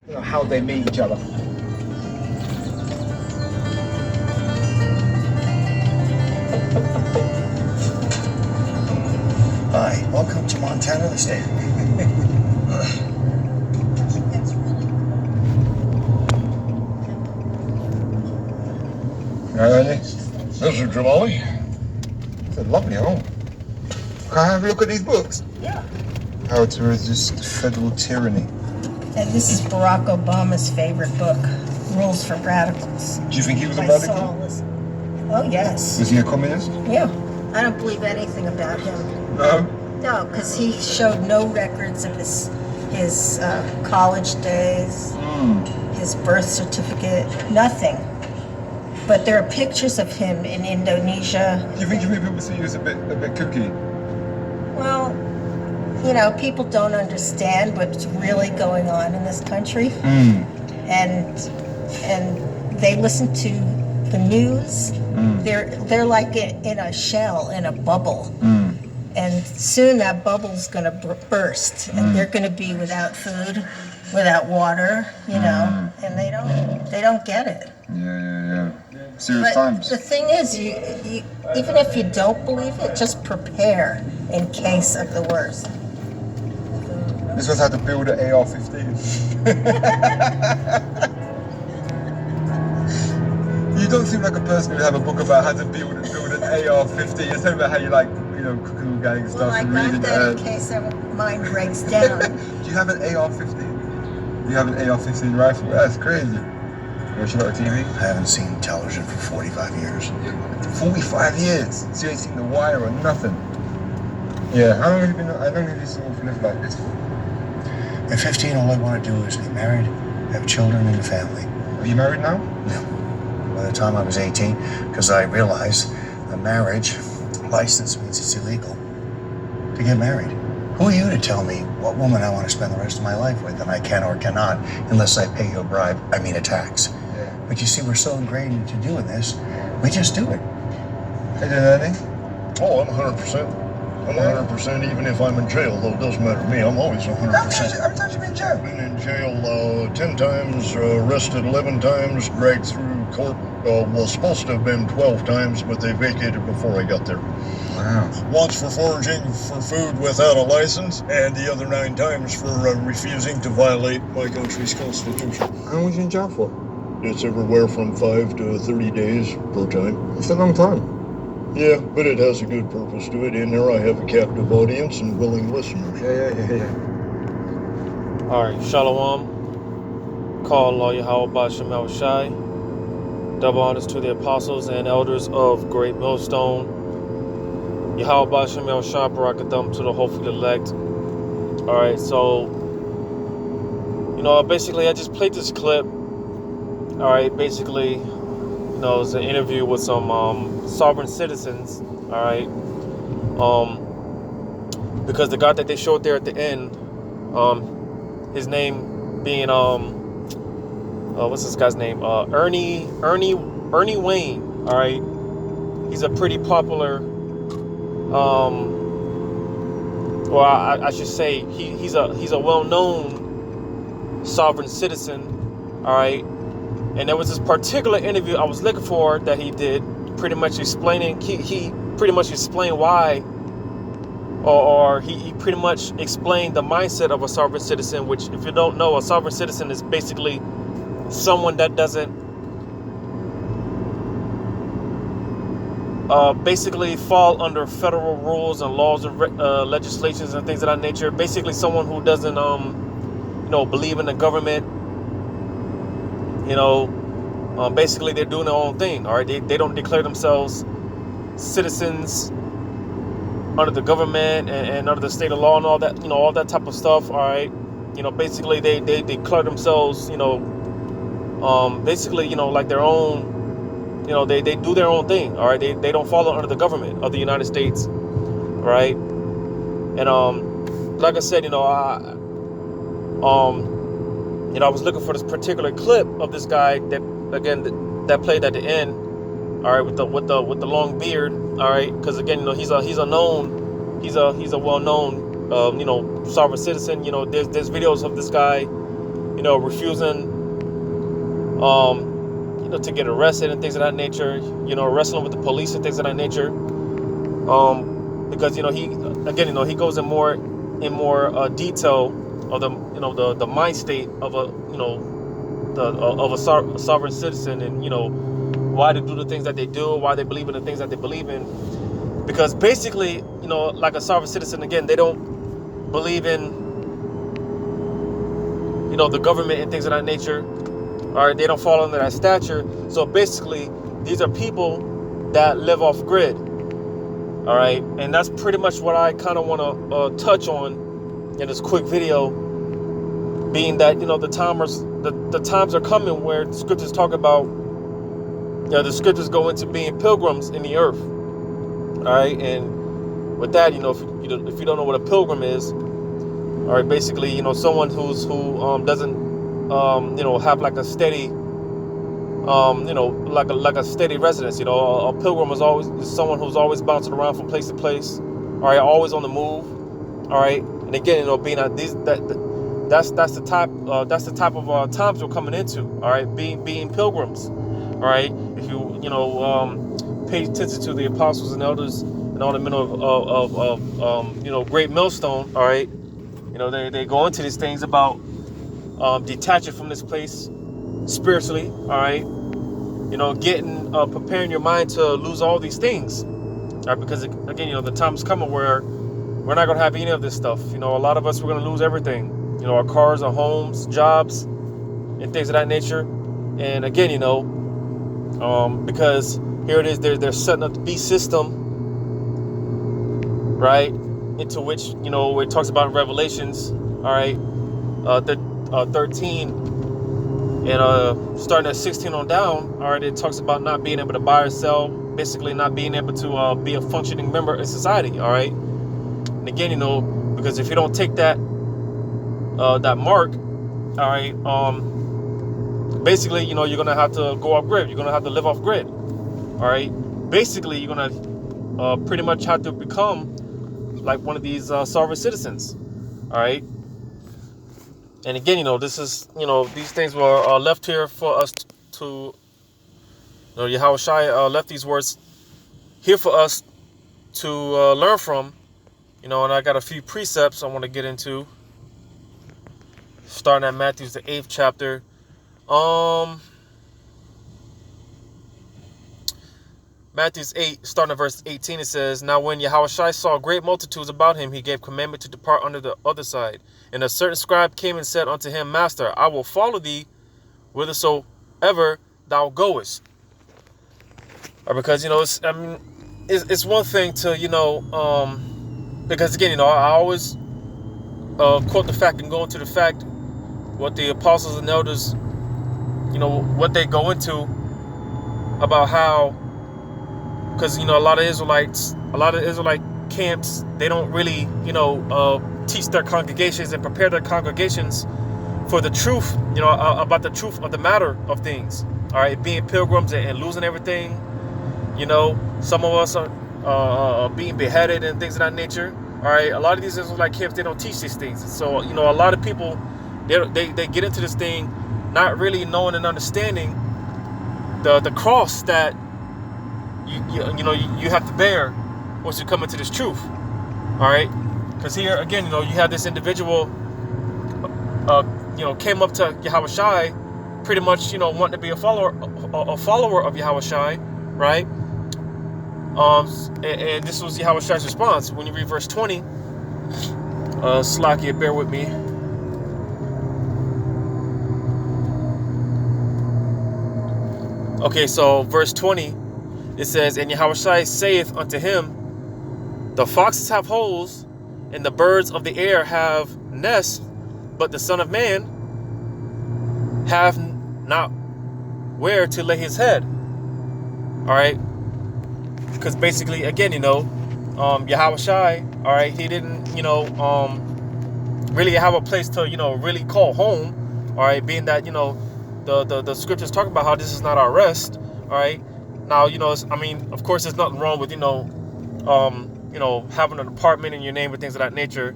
You know, how they meet each other. Hi, welcome to Montana, the state. Really? This is Jamali. It's a lovely home. Can I have a look at these books? Yeah. How to Resist Federal Tyranny. And this is Barack Obama's favorite book, Rules for Radicals. Do you think he was a by radical? Saul Liss- Oh, yes. Was he a communist? Yeah. I don't believe anything about him. No. No, because he showed no records of his college days, his birth certificate, nothing. But there are pictures of him in Indonesia. Do you think people see you as a bit kooky? Well, you know, people don't understand what's really going on in this country, and they listen to the news. They're like in a shell, in a bubble, and soon that bubble's going to burst, and they're going to be without food, without water, you know, and they don't get it. Yeah. Serious But times. the thing is, you even if you don't believe it, just prepare in case of the worst. This was how to build an AR-15. You don't seem like a person who would have a book about how to build an AR-15. You're talking about how you like, you know, cuckoo gang stuff Well, I and got reading. that in case mine breaks down. Do you have an AR-15? You have an AR-15 rifle? That's crazy. You watch a lot of TV? I haven't seen television for 45 years. 45 years. So you ain't seen The Wire or nothing. Yeah. How long have you sort of lived like this for? At 15, all I want to do is get married, have children and a family. Are you married now? No. By the time I was 18, because I realized a marriage license means it's illegal to get married. Who are you to tell me what woman I want to spend the rest of my life with, and I can or cannot, unless I pay you a bribe, I mean a tax. Yeah. But you see, we're so ingrained into doing this, we just do it. Hey, Danny. Oh, I'm 100%. I'm 100% even if I'm in jail, though it doesn't matter to me. I'm always 100%. How many times you been in jail? Been in jail 10 times, arrested 11 times, dragged through court. Was supposed to have been 12 times, but they vacated before I got there. Wow. Once for foraging for food without a license, and the other 9 times for refusing to violate my country's constitution. How long was you in jail for? It's everywhere from 5 to 30 days per time. It's a long time. Yeah, but it has a good purpose to it. In there I have a captive audience and willing listeners. Yeah. Alright, Shalom. Call Lawyer Yahweh Shemel Shai. Double honors to the apostles and elders of Great Millstone. Yahweh Shemel Shai, Barakatham to the hopefully elect. Alright, so, you know, basically I just played this clip. Alright, basically, you know, it was an interview with some sovereign citizens, all right, because the guy that they showed there at the end, his name being what's this guy's name? Ernie Wayne, all right. He's a pretty popular, well, I should say he's a well-known sovereign citizen, all right. And there was this particular interview I was looking for that he did, pretty much explaining, he pretty much explained why, or he pretty much explained the mindset of a sovereign citizen, which, if you don't know, a sovereign citizen is basically someone that doesn't basically fall under federal rules and laws and legislations and things of that nature. Basically someone who doesn't, you know, believe in the government. You know, basically they're doing their own thing, all right? They don't declare themselves citizens under the government and under the state of law and all that, you know, all that type of stuff, all right? You know, basically they declare themselves, you know, basically, you know, like their own, you know, they do their own thing, all right? They don't follow under the government of the United States, all right? And like I said, you know, I was looking for this particular clip of this guy that, again, that played at the end, all right, with the long beard, all right, because again, you know, he's a well-known, you know, sovereign citizen. You know, there's videos of this guy refusing, to get arrested and things of that nature, wrestling with the police and things of that nature. Because, he goes in more detail of the mind state of a sovereign citizen, and, why they do the things that they do, why they believe in the things that they believe in. Because basically, like a sovereign citizen, again, they don't believe in, the government and things of that nature. All right, they don't fall under that stature. So basically, these are people that live off grid. All right, and that's pretty much what I kind of want to touch on in this quick video, being that the times are coming where the scriptures talk about, the scriptures go into being pilgrims in the earth. All right, and with that, if you don't know what a pilgrim is, all right, basically, someone who doesn't have like a steady, like a steady residence. A pilgrim is someone who's always bouncing around from place to place. All right, always on the move. All right, and again, being that's the type of times we're coming into. All right, being pilgrims. All right, if you pay attention to the apostles and elders and all the men of Great Millstone. All right, they go into these things about detaching from this place spiritually. All right, preparing your mind to lose all these things. All right, because again, the time's coming where we're not going to have any of this stuff. A lot of us, we're going to lose everything. Our cars, our homes, jobs, and things of that nature. And again, because here it is, they're setting up the beast system, right? Into which, where it talks about in Revelations, all right, 13, and starting at 16 on down, all right, it talks about not being able to buy or sell, basically not being able to be a functioning member in society, all right? And again, because if you don't take that mark, all right, basically, you're going to have to go off grid. You're going to have to live off grid, all right? Basically, you're going to pretty much have to become like one of these sovereign citizens, all right? And again, this is, these things were left here for us to, Yahweh Shai left these words here for us to learn from, and I got a few precepts I want to get into, starting at Matthew, the 8th chapter. Matthew 8, starting at verse 18, it says, "Now when Yahushua saw great multitudes about him, he gave commandment to depart under the other side. And a certain scribe came and said unto him, Master, I will follow thee whithersoever thou goest." Because, it's one thing to, because again, I always quote the fact and go into the fact what the apostles and elders, what they go into about how, because, a lot of Israelite camps, they don't really, teach their congregations and prepare their congregations for the truth, about the truth of the matter of things. All right, being pilgrims and losing everything. Some of us are being beheaded and things of that nature. All right, a lot of these Israelite camps, they don't teach these things. So, a lot of people, they get into this thing not really knowing and understanding the cross that you have to bear once you come into this truth. All right, because here again, you have this individual, came up to Yahweh Shai, pretty much, wanting to be a follower of Yahweh Shai, right? And this was Yahweh Shai's response. When you read verse 20, Slakia, bear with me. Okay, so verse 20, it says, "And Yahweh Shai saith unto him, The foxes have holes, and the birds of the air have nests, but the Son of Man have not where to lay his head." All right, because basically, again, Yahweh Shai, all right, he didn't, really have a place to, really call home. All right, being that, the scriptures talk about how this is not our rest. All right, now, of course, there's nothing wrong with, having an apartment in your name and things of that nature.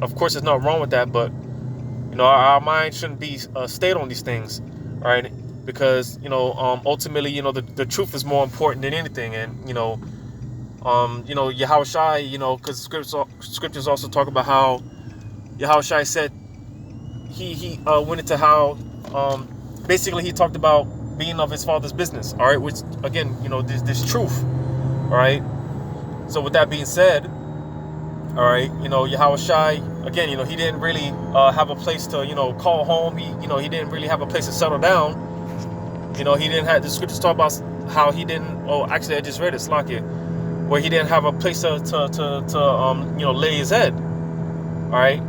Of course, there's nothing wrong with that, but, You know, our mind shouldn't be stayed on these things, all right? Because, you know, ultimately, you know, the truth is more important than anything. And, you know, Yahushua, you know, because scriptures also talk about how Yahushua said he went into how basically he talked about being of his father's business, all right? Which, again, you know, this truth, all right? So with that being said, all right, you know, Yahushua, again, you know, he didn't really have a place to, you know, call home. He didn't really have a place to settle down. You know, he didn't have, the scriptures talk about how he didn't, oh, actually, I just read it, Slakia, where he didn't have a place to you know, lay his head, all right?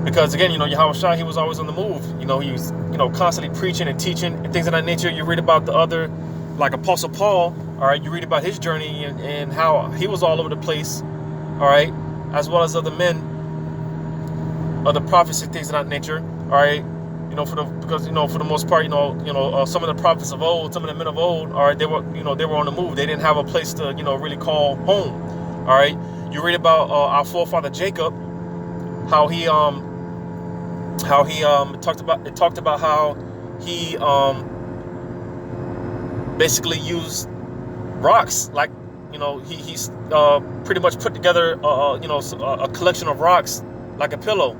Because, again, you know, Yahushua, he was always on the move. You know, he was, you know, constantly preaching and teaching and things of that nature. You read about the other, like Apostle Paul, all right, you read about his journey and how he was all over the place, all right, as well as other men, other prophets and things of that nature, all right, you know, because you know, for the most part, you know, some of the prophets of old, some of the men of old, all right, they were on the move. They didn't have a place to, you know, really call home, all right. You read about our forefather Jacob, how he talked about how he basically used rocks, like, you know, he's pretty much put together you know, a collection of rocks like a pillow,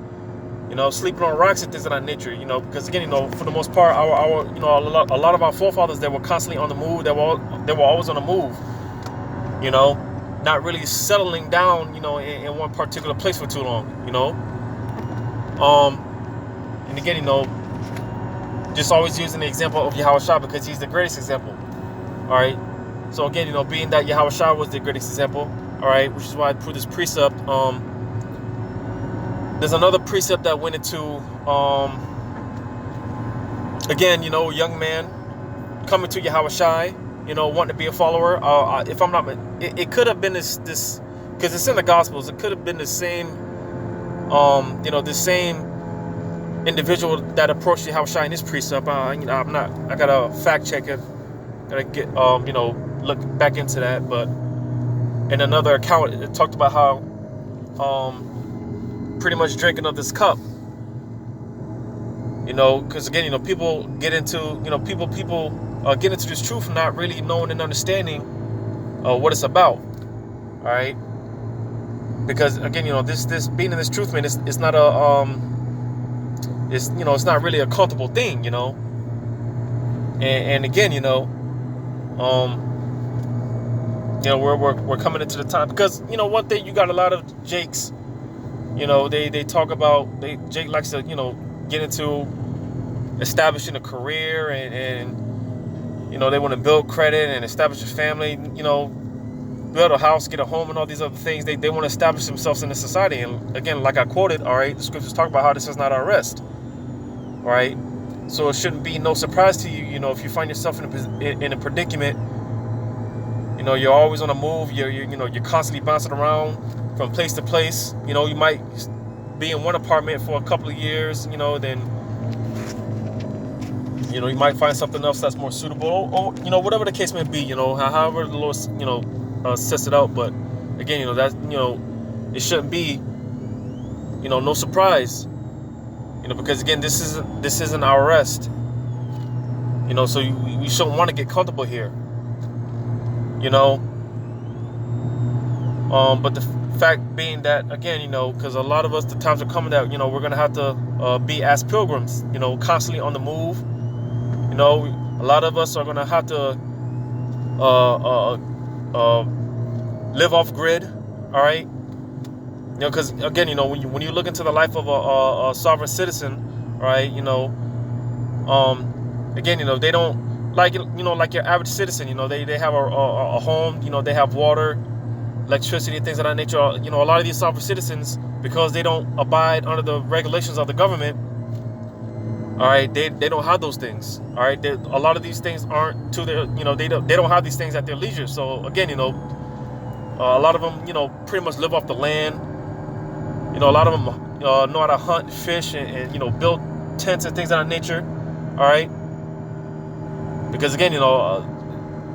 you know, sleeping on rocks and things of that nature, you know, because again, you know, for the most part, our you know, a lot of our forefathers, they were constantly on the move. They were always on the move, you know, not really settling down, you know, in one particular place for too long, you know. And again, you know, just always using the example of Yahushua because he's the greatest example, all right. So again, you know, being that Yahushua was the greatest example, all right, which is why I put this precept. There's another precept that went into, again, you know, young man coming to Yahushua, you know, wanting to be a follower. If I'm not, it could have been this, because it's in the Gospels. It could have been the same, you know, the same individual that approached Yahushua in this precept. You know, I gotta fact check it. Gotta get, you know, look back into that. But in another account, it talked about how, pretty much drinking of this cup, you know, because again, you know, people get into, you know, people get into this truth not really knowing and understanding what it's about, all right? Because again, you know, this being in this truth, man, it's not a it's, you know, it's not really a comfortable thing, you know. And again, you know, we're coming into the time, because, you know, one thing, you got a lot of Jakes, you know, they talk about, Jake likes to, you know, get into establishing a career and you know, they want to build credit and establish a family, you know, build a house, get a home, and all these other things. They want to establish themselves in the society. And again, like I quoted, all right, the scriptures talk about how this is not our rest, all right? So it shouldn't be no surprise to you, you know, if you find yourself in a predicament. You know, you're always on the move. You know, you're constantly bouncing around from place to place. You know, you might be in one apartment for a couple of years, you know, then, you know, you might find something else that's more suitable, or you know, whatever the case may be, you know, however the Lord, you know, sets it out. But again, you know, that, you know, it shouldn't be, you know, no surprise, you know, because again, this isn't our rest, you know, so we shouldn't want to get comfortable here, you know. But the fact being that, again, you know, because a lot of us, the times are coming that, you know, we're gonna have to be as pilgrims, you know, constantly on the move. You know, a lot of us are gonna have to live off grid, all right? You know, because again, you know, when you look into the life of a sovereign citizen, right? You know, again, you know, they don't like, you know, like your average citizen. You know, they have a home. You know, they have water, electricity, things of that nature. You know, a lot of these sovereign citizens, because they don't abide under the regulations of the government, all right, they don't have those things, all right. A lot of these things aren't to their, you know, they don't have these things at their leisure. So again, you know, a lot of them, you know, pretty much live off the land. You know, a lot of them know how to hunt, fish, and you know, build tents and things of that nature, all right. Because again, you know,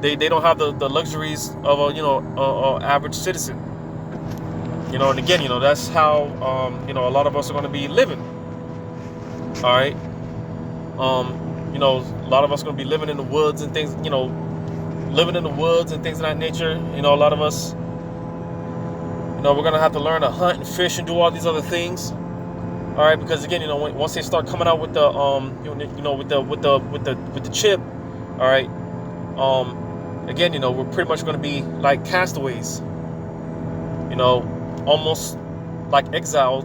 they don't have the luxuries of a, you know, average citizen. You know, and again, you know, that's how, you know, a lot of us are going to be living. All right. You know, a lot of us are going to be living in the woods and things, you know, living in the woods and things of that nature. You know, a lot of us, you know, we're going to have to learn to hunt and fish and do all these other things. All right. Because again, you know, once they start coming out with the, you know, with the chip. All right. Again, you know, we're pretty much going to be like castaways, you know, almost like exiles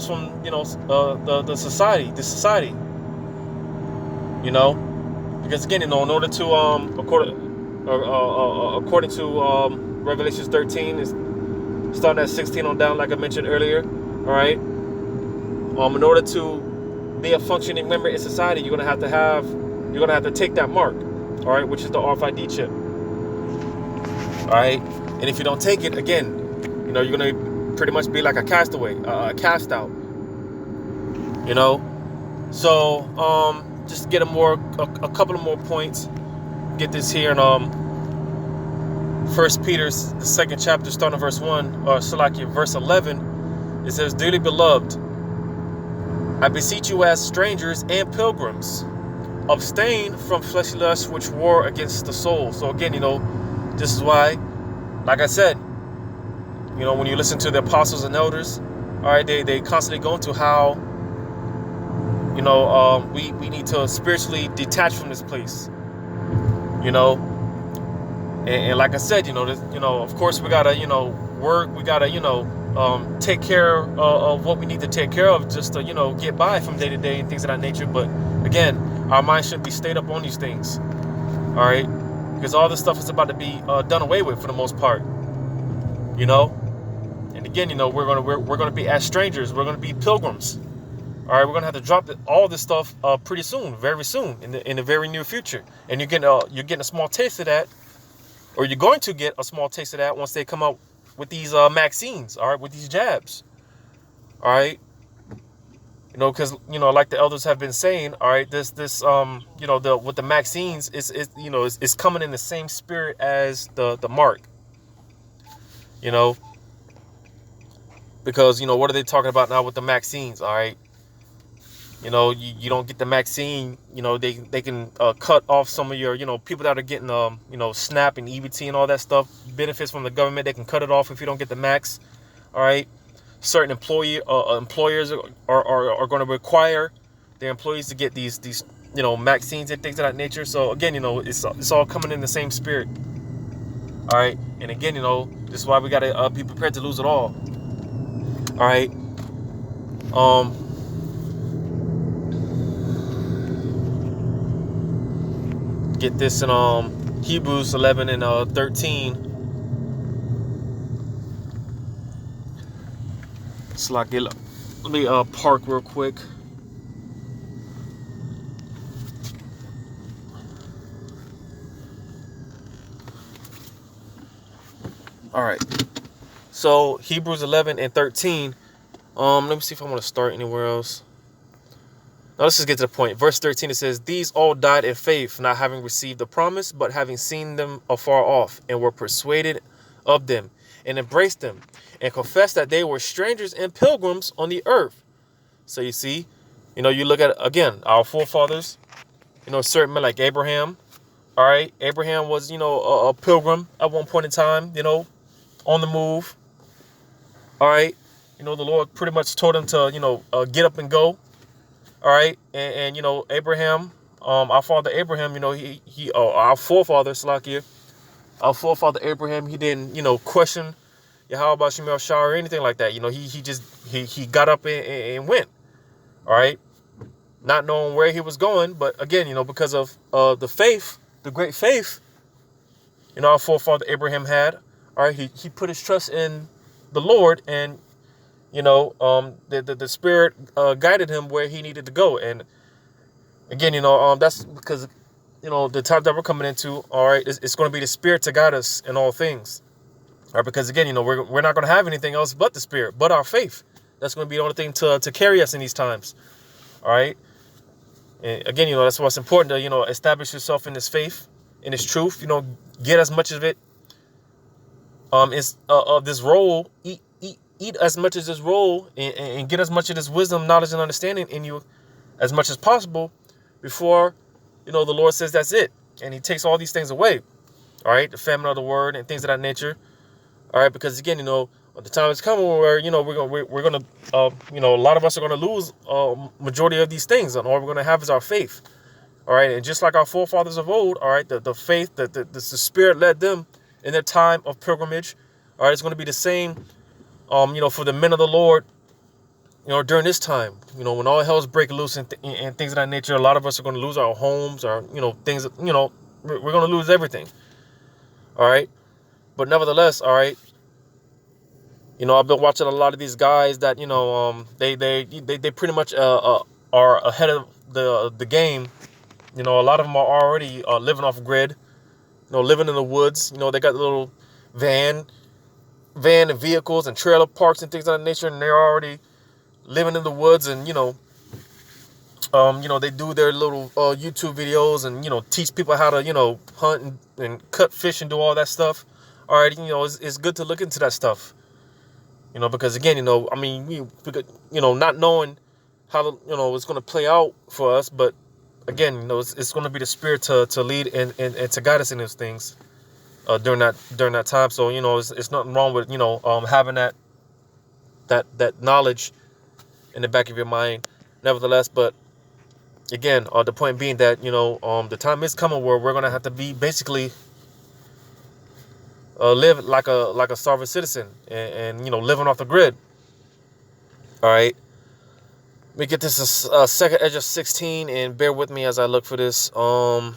from, you know, the society, you know, because again, you know, in order to, according to, Revelations 13, is starting at 16 on down, like I mentioned earlier. All right. In order to be a functioning member in society, you're going to have to take that mark. All right, which is the RFID chip. All right, and if you don't take it, again, you know, you're gonna pretty much be like a castaway, a cast out. You know, so just to get a couple of more points. Get this here in First Peter's the second chapter, starting verse 1, or verse 11. It says, "Dearly beloved, I beseech you as strangers and pilgrims, abstain from fleshly lusts which war against the soul." So again, you know, this is why, like I said, you know, when you listen to the apostles and elders, all right, they constantly go into how, you know, we need to spiritually detach from this place, you know, and like I said, you know, of course we gotta, you know, work, we gotta, you know, take care of what we need to take care of just to, you know, get by from day to day and things of that nature. But again, our mind shouldn't be stayed up on these things, all right? Because all this stuff is about to be done away with for the most part, you know. And again, you know, we're gonna be as strangers. We're gonna be pilgrims, all right. We're gonna have to drop all this stuff pretty soon, very soon, in the very near future. And you're getting a small taste of that, or you're going to get a small taste of that once they come out with these vaccines, all right, with these jabs, all right. You know, because, you know, like the elders have been saying, all right, this you know, with the vaccines is you know, it's coming in the same spirit as the mark, you know, because, you know, what are they talking about now with the vaccines? All right, you know, you don't get the vaccine, you know, they can cut off some of your, you know, people that are getting you know, SNAP and EBT and all that stuff, benefits from the government. They can cut it off if you don't get the max, all right. Certain employers are going to require their employees to get these you know, vaccines and things of that nature. So again, you know, it's all coming in the same spirit. All right, and again, you know, this is why we got to be prepared to lose it all. All right. Get this in Hebrews 11 and 13. So like, let me park real quick. All right. So Hebrews 11 and 13. Let me see if I want to start anywhere else. Now let's just get to the point. Verse 13, it says, "These all died in faith, not having received the promise, but having seen them afar off, and were persuaded of them, and embraced them, and confessed that they were strangers and pilgrims on the earth." So you see, you know, you look at, again, our forefathers, you know, certain men like Abraham. All right, Abraham was, you know, a pilgrim at one point in time, you know, on the move. All right, you know, the Lord pretty much told him to, you know, get up and go. All right, and you know, Abraham, our father Abraham, you know, our forefather Salakia, our forefather Abraham, he didn't, you know, question Yahweh Shemel Shah or anything like that. You know, he got up and went. All right, not knowing where he was going, but again, you know, because of the faith, the great faith, you know, our forefather Abraham had. All right, he put his trust in the Lord, and you know, the Spirit guided him where he needed to go. And again, you know, that's because, you know, the time that we're coming into, all right, it's going to be the Spirit to guide us in all things. All right, because again, you know, we're not going to have anything else but the Spirit, but our faith. That's going to be the only thing to carry us in these times. All right. And again, you know, that's why it's important to, you know, establish yourself in this faith, in this truth, you know, get as much of it is of this roll. Eat as much as this roll, and get as much of this wisdom, knowledge, and understanding in you as much as possible before, the Lord says that's it, and He takes all these things away. All right, the famine of the word and things of that nature. All right, because again, the time is coming where we're gonna a lot of us are gonna lose majority of these things, and all we're gonna have is our faith. All right, and just like our forefathers of old, all right, the faith that the Spirit led them in their time of pilgrimage. All right, it's going to be the same, for the men of the Lord, during this time, when all hell's break loose and things of that nature. A lot of us are going to lose our homes, our things, we're going to lose everything. All right, but nevertheless, all right, I've been watching a lot of these guys that they pretty much are ahead of the game. A lot of them are already living off grid, living in the woods. They got little van and vehicles and trailer parks and things of that nature, and they're already living in the woods. And they do their little YouTube videos and teach people how to hunt and cut fish and do all that stuff. All right, it's good to look into that stuff. Because again, not knowing how it's going to play out for us, but again, it's going to be the Spirit to lead and to guide us in those things during that time. So it's nothing wrong with having that knowledge in the back of your mind, nevertheless. But again, the point being that the time is coming where we're going to have to be basically live like a sovereign citizen and living off the grid. All right. Let me get this second edge of 16, and bear with me as I look for this. Oh,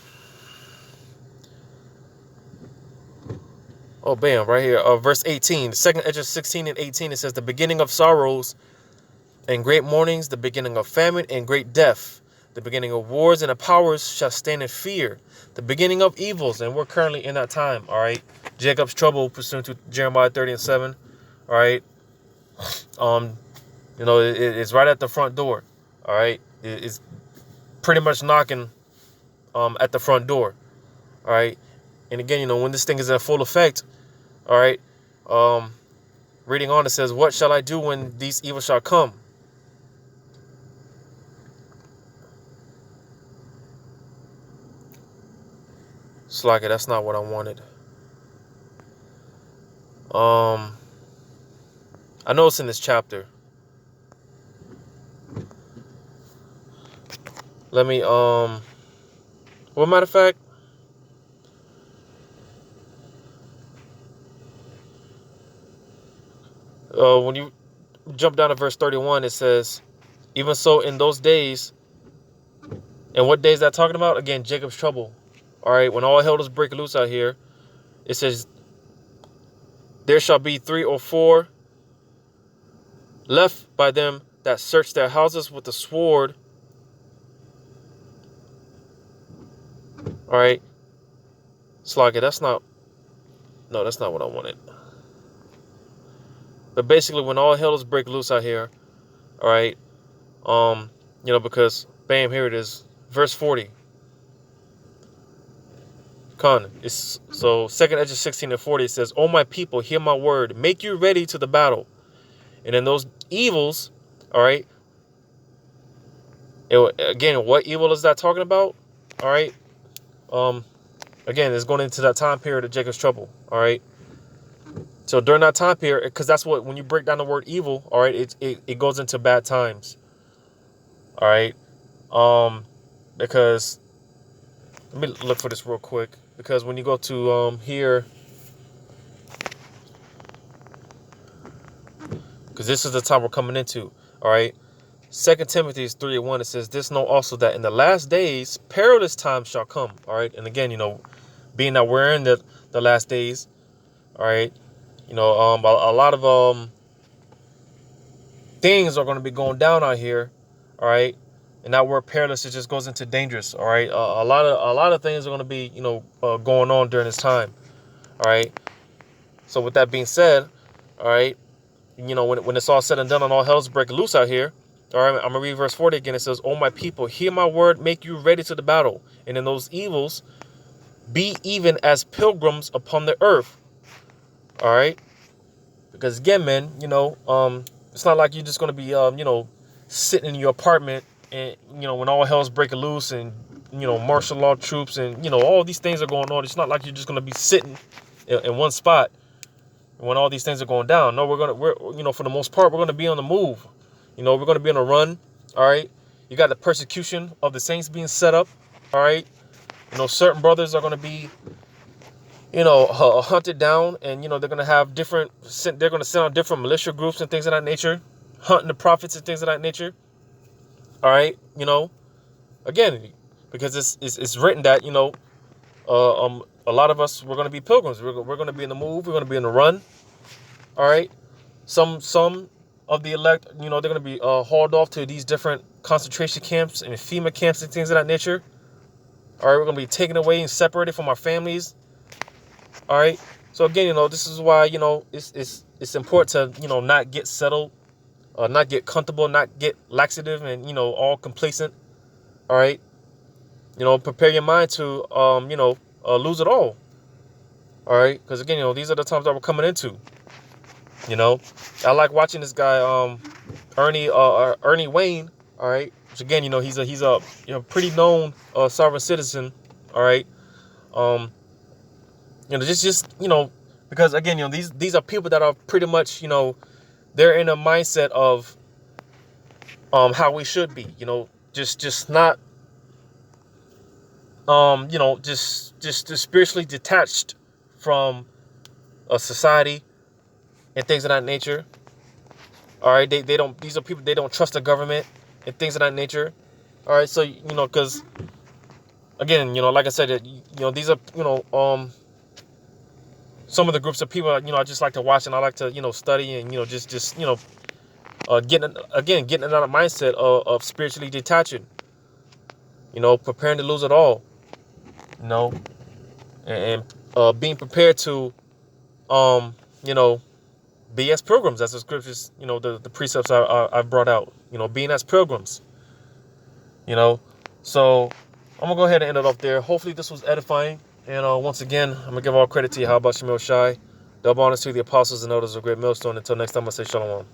bam, right here. Verse 18. The second edge of 16 and 18, it says, the beginning of sorrows and great mournings, the beginning of famine and great death, the beginning of wars and the powers shall stand in fear, the beginning of evils, and we're currently in that time, all right? Jacob's trouble, pursuant to Jeremiah 30:7, all right? It's right at the front door. All right. It's pretty much knocking at the front door. All right. And again, when this thing is in full effect, all right, reading on, it says, what shall I do when these evils shall come? Slacker, that's not what I wanted. I know it's in this chapter. Let me, well, matter of fact, when you jump down to verse 31, it says, even so in those days, and what days that talking about? Again, Jacob's trouble. All right, when all hell does break loose out here, it says, there shall be 3 or 4 left by them that search their houses with the sword. All right, Sloggy, that's not what I wanted. But basically, when all hell is break loose out here, all right, because bam, here it is, verse 40. So second edge of 16 and 40, it says, "O my people, hear my word, make you ready to the battle, and in those evils," all right. Again, what evil is that talking about? All right. Again, it's going into that time period of Jacob's trouble. All right. So during that time period, because that's what, when you break down the word evil, all right, it goes into bad times. All right. Because let me look for this real quick. Because when you go to here, because this is the time we're coming into. All right. 2 Timothy 3:1, it says, "This know also that in the last days perilous times shall come." All right. And again, being that we're in the last days, all right, a lot of things are going to be going down out here. All right. And that word perilous, it just goes into dangerous. All right. A lot of things are going to be, going on during this time. All right. So with that being said, all right, when it's all said and done and all hell's breaking loose out here, all right, I'm going to read verse 40 again. It says, "O my people, hear my word, make you ready to the battle. And in those evils, be even as pilgrims upon the earth." All right. Because again, man, it's not like you're just going to be, sitting in your apartment and, when all hell's breaking loose and, martial law troops and, all these things are going on. It's not like you're just going to be sitting in one spot when all these things are going down. No, for the most part, we're going to be on the move. We're going to be on a run. All right. You got the persecution of the saints being set up. All right. Certain brothers are going to be, hunted down, and they're going to have they're going to send out different militia groups and things of that nature, hunting the prophets and things of that nature. All right. Again, because it's written that, a lot of us, we're going to be pilgrims. We're going to be in the move. We're going to be in the run. All right. Some of the elect, they're going to be hauled off to these different concentration camps and FEMA camps and things of that nature. All right. We're going to be taken away and separated from our families. All right. So again, this is why, it's important to, not get settled, not get comfortable, not get laxative and, all complacent. All right. Prepare your mind to, lose it all. All right. Because again, these are the times that we're coming into. I like watching this guy, Ernie Wayne. All right. Which again, he's a pretty known sovereign citizen. All right. Because again, these are people that are pretty much, they're in a mindset of how we should be, just not just spiritually detached from a society and things of that nature. All right, these are people, they don't trust the government and things of that nature. All right, so because again, like I said, these are some of the groups of people, I just like to watch and I like to, study and, getting in that mindset of spiritually detaching, preparing to lose it all, and being prepared to, be as pilgrims, as the scriptures, the precepts I've brought out, being as pilgrims, so I'm gonna go ahead and end it off there. Hopefully this was edifying. And once again, I'm going to give all credit to Yahweh Shai. Double honors to the apostles and elders of Great Millstone. Until next time, I say shalom.